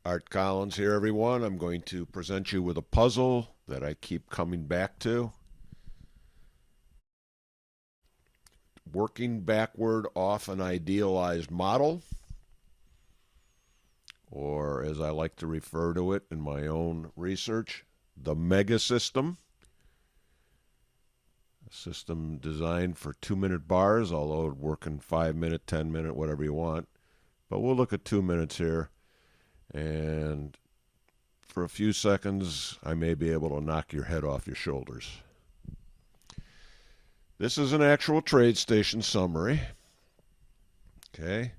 Art Collins here, everyone. I'm going to present you with a puzzle that I keep coming back to. Working backward off an idealized model, or as I like to refer to it in my own research, the mega system. A system designed for 2-minute bars, although it work in 5-minute, 10-minute, whatever you want. But we'll look at 2 minutes here, and for a few seconds, I may be able to knock your head off your shoulders. This is an actual TradeStation summary. Okay,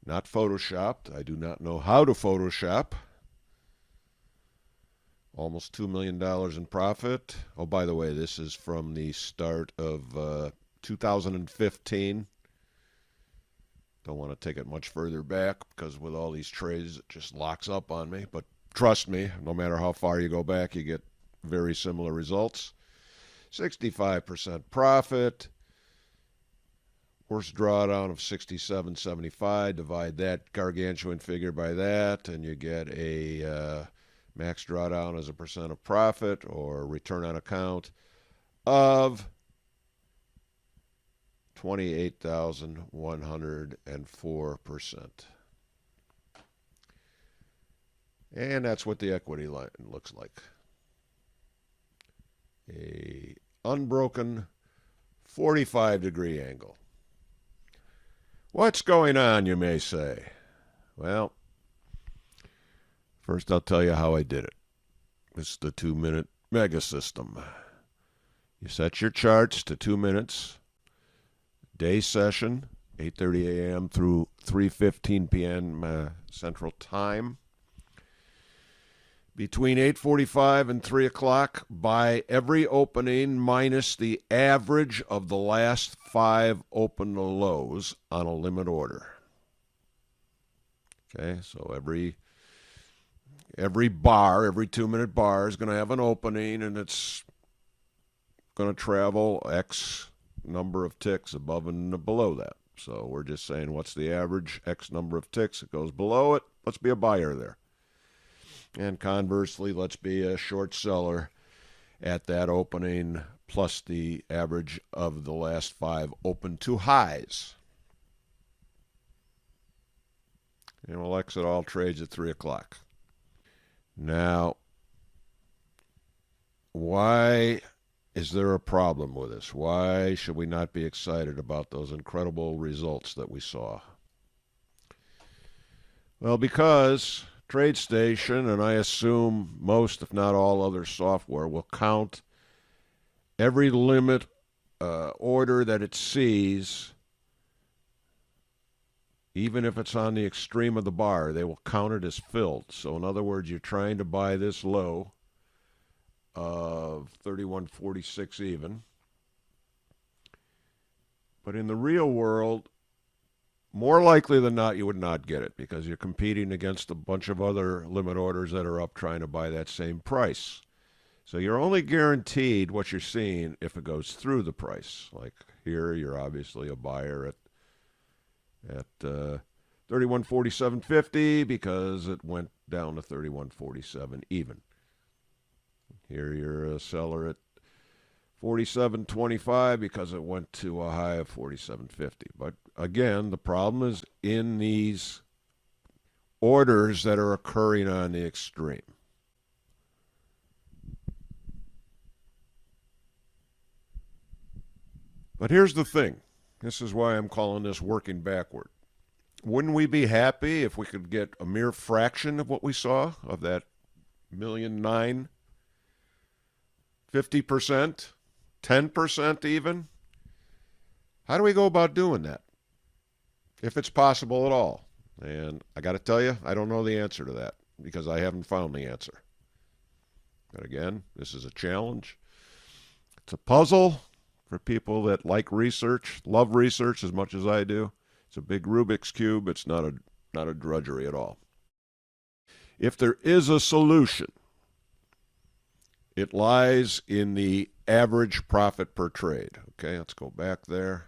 not photoshopped. I do not know how to Photoshop. Almost $2 million in profit. Oh, by the way, this is from the start of 2015. Don't want to take it much further back because with all these trades, it just locks up on me. But trust me, no matter how far you go back, you get very similar results. 65% profit. Worst drawdown of 67.75. Divide that gargantuan figure by that, and you get a max drawdown as a percent of profit or return on account of 28,104%. And that's what the equity line looks like. A unbroken 45-degree angle. What's going on, you may say? Well, first I'll tell you how I did it. It's the 2-minute mega system. You set your charts to 2 minutes. Day session, 8:30 a.m. through 3:15 p.m. Central Time. Between 8:45 and 3 o'clock, buy every opening minus the average of the last 5 open lows on a limit order. Okay, so every bar, every 2-minute bar is going to have an opening, and it's going to travel X number of ticks above and below that. So we're just saying what's the average X number of ticks. It goes below it. Let's be a buyer there. And conversely, let's be a short seller at that opening plus the average of the last 5 open to highs. And we'll exit all trades at 3 o'clock. Now, why is there a problem with this? Why should we not be excited about those incredible results that we saw? Well, because TradeStation, and I assume most, if not all, other software will count every limit order that it sees, even if it's on the extreme of the bar, they will count it as filled. So in other words, you're trying to buy this low of 31.46 even. But in the real world, more likely than not, you would not get it because you're competing against a bunch of other limit orders that are up trying to buy that same price. So you're only guaranteed what you're seeing if it goes through the price. Like here, you're obviously a buyer at 31.4750 because it went down to 31.47 even. Here you're a seller at 47.25 because it went to a high of 47.50. But again, the problem is in these orders that are occurring on the extreme. But here's the thing. This is why I'm calling this working backward. Wouldn't we be happy if we could get a mere fraction of what we saw of that 1,000,009? 50%? 10% even? How do we go about doing that? If it's possible at all. And I got to tell you, I don't know the answer to that because I haven't found the answer. But again, this is a challenge. It's a puzzle for people that like research, love research as much as I do. It's a big Rubik's Cube. It's not a drudgery at all. If there is a solution, it lies in the average profit per trade. Okay, let's go back there.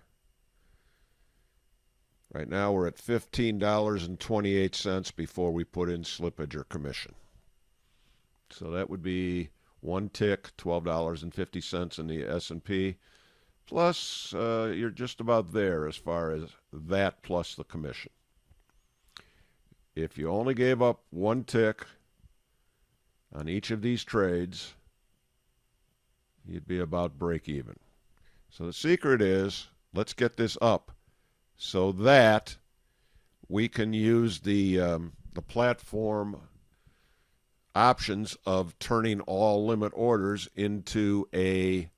Right now we're at $15.28 before we put in slippage or commission. So that would be one tick, $12.50 in the S&P. Plus, you're just about there as far as that plus the commission. If you only gave up one tick on each of these trades, you'd be about break even. So the secret is, let's get this up so that we can use the platform options of turning all limit orders into a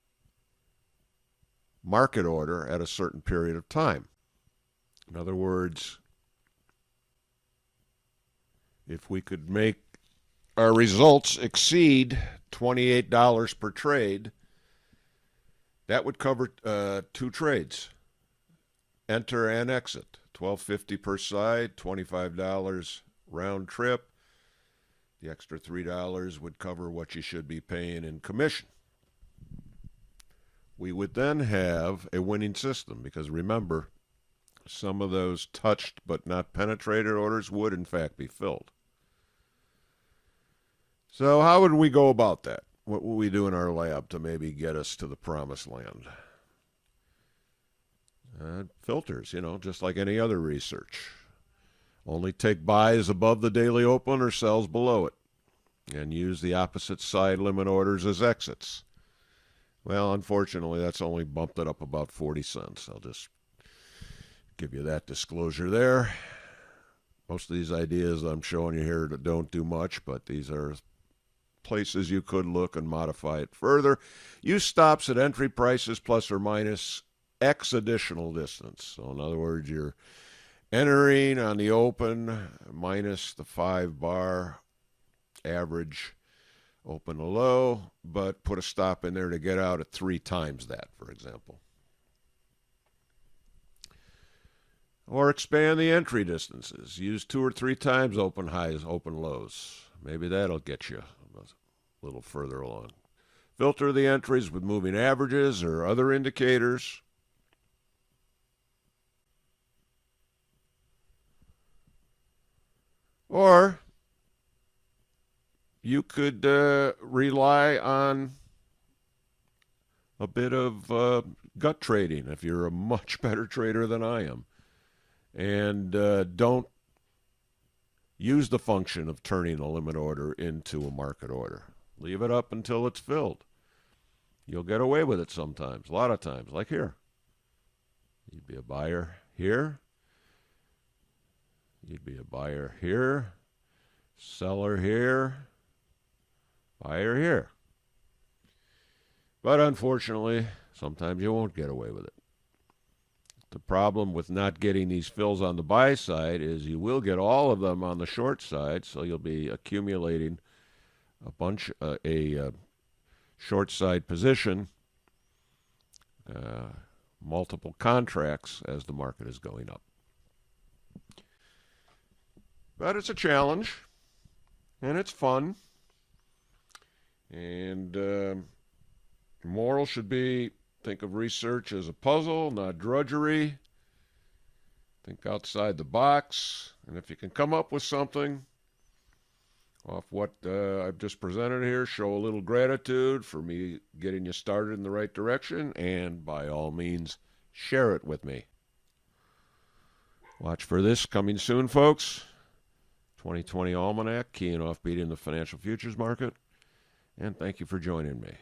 market order at a certain period of time. In other words, if we could make our results exceed $28 per trade, that would cover two trades, enter and exit, $12.50 per side, $25 round trip. The extra $3 would cover what you should be paying in commission. We would then have a winning system because remember, some of those touched but not penetrated orders would in fact be filled. So how would we go about that? What will we do in our lab to maybe get us to the promised land? Filters, just like any other research. Only take buys above the daily open or sells below it, and use the opposite side limit orders as exits. Well, unfortunately, that's only bumped it up about 40 cents. I'll just give you that disclosure there. Most of these ideas I'm showing you here don't do much, but these are places you could look and modify it further. Use stops at entry prices plus or minus X additional distance. So in other words, you're entering on the open minus the 5-bar average open to low, but put a stop in there to get out at 3 times that, for example. Or expand the entry distances. Use 2 or 3 times open highs, open lows. Maybe that'll get you a little further along. Filter the entries with moving averages or other indicators. Or you could rely on a bit of gut trading if you're a much better trader than I am. And don't use the function of turning a limit order into a market order. Leave it up until it's filled. You'll get away with it sometimes, a lot of times, like here. You'd be a buyer here. You'd be a buyer here, seller here, buyer here. But unfortunately, sometimes you won't get away with it. The problem with not getting these fills on the buy side is you will get all of them on the short side, so you'll be accumulating a short side position, multiple contracts as the market is going up. But it's a challenge, and it's fun. And moral should be, think of research as a puzzle, not drudgery. Think outside the box. And if you can come up with something off what I've just presented here, show a little gratitude for me getting you started in the right direction. And by all means, share it with me. Watch for this coming soon, folks. 2020 Almanac, keying off beating the financial futures market. And thank you for joining me.